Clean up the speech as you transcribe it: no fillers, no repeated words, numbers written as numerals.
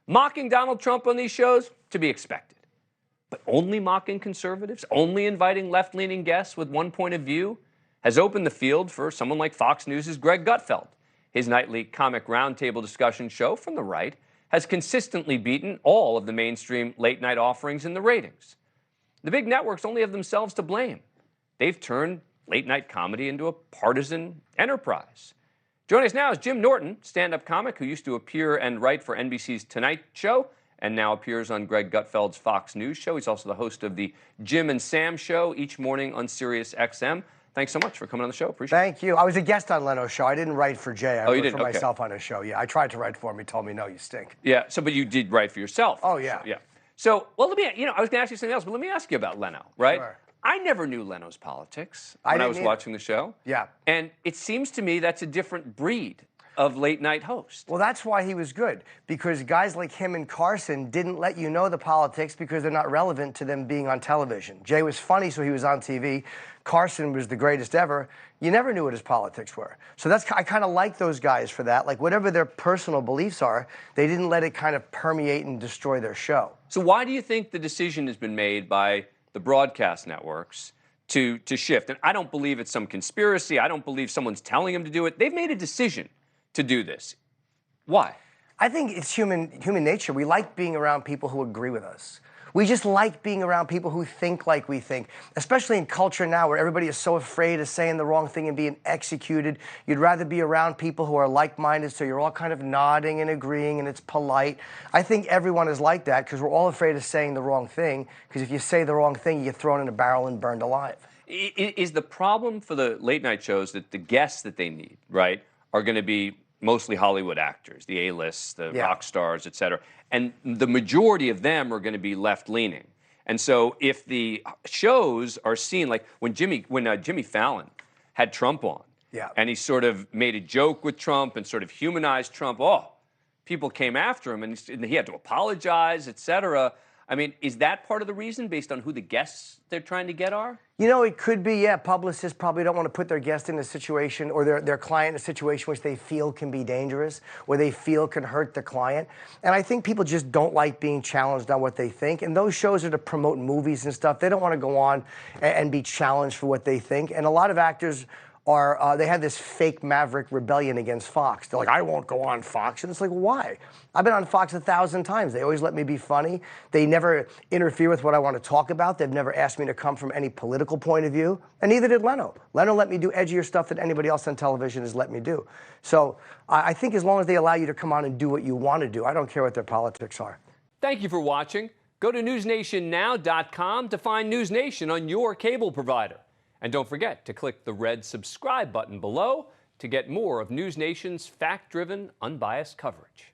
Mocking Donald Trump on these shows, to be expected. But only mocking conservatives, only inviting left-leaning guests with one point of view, has opened the field for someone like Fox News' Greg Gutfeld. His nightly comic roundtable discussion show from the right has consistently beaten all of the mainstream late-night offerings in the ratings. The big networks only have themselves to blame. They've turned late-night comedy into a partisan enterprise. Joining us now is Jim Norton, stand-up comic who used to appear and write for NBC's Tonight Show and now appears on Greg Gutfeld's Fox News show. He's also the host of the Jim and Sam show each morning on Sirius XM. Thanks so much for coming on the show. Appreciate it. Thank you. I was a guest on Leno's show. I didn't write for Jay. I wrote for Okay. myself on his show. Yeah, I tried to write for him. He told me, no, you stink. Yeah, but you did write for yourself. Oh, yeah. Yeah. So, well, let me, I was going to ask you something else, but let me ask you about Leno, right? Sure. I never knew Leno's politics when I was watching the show. Yeah. And it seems to me that's a different breed of late-night host. Well, that's why he was good, because guys like him and Carson didn't let you know the politics because they're not relevant to them being on television. Jay was funny, so he was on TV. Carson was the greatest ever. You never knew what his politics were. So I kind of like those guys for that. Like, whatever their personal beliefs are, they didn't let it kind of permeate and destroy their show. So why do you think the decision has been made by the broadcast networks to shift? And I don't believe it's some conspiracy. I don't believe someone's telling them to do it. They've made a decision to do this. Why? I think it's human nature. We like being around people who agree with us. We just like being around people who think like we think, especially in culture now where everybody is so afraid of saying the wrong thing and being executed. You'd rather be around people who are like-minded, so you're all kind of nodding and agreeing and it's polite. I think everyone is like that because we're all afraid of saying the wrong thing, because if you say the wrong thing, you get thrown in a barrel and burned alive. Is the problem for the late-night shows that the guests that they need, right, are going to be mostly Hollywood actors, the A-lists, the rock stars, et cetera. And the majority of them are going to be left-leaning. And so if the shows are seen, like when Jimmy Fallon had Trump on, and he sort of made a joke with Trump and sort of humanized Trump, people came after him and he had to apologize, et cetera. I mean, is that part of the reason based on who the guests they're trying to get are? You know, it could be, yeah. Publicists probably don't want to put their guest in a situation or their client in a situation which they feel can be dangerous, or they feel can hurt the client. And I think people just don't like being challenged on what they think. And those shows are to promote movies and stuff. They don't want to go on and be challenged for what they think. And a lot of actors they have this fake maverick rebellion against Fox. They're like, I won't go on Fox. And it's like, why? I've been on Fox 1,000 times. They always let me be funny. They never interfere with what I want to talk about. They've never asked me to come from any political point of view. And neither did Leno. Leno let me do edgier stuff than anybody else on television has let me do. So I think as long as they allow you to come on and do what you want to do, I don't care what their politics are. Thank you for watching. Go to newsnationnow.com to find NewsNation on your cable provider. And don't forget to click the red subscribe button below to get more of NewsNation's fact-driven, unbiased coverage.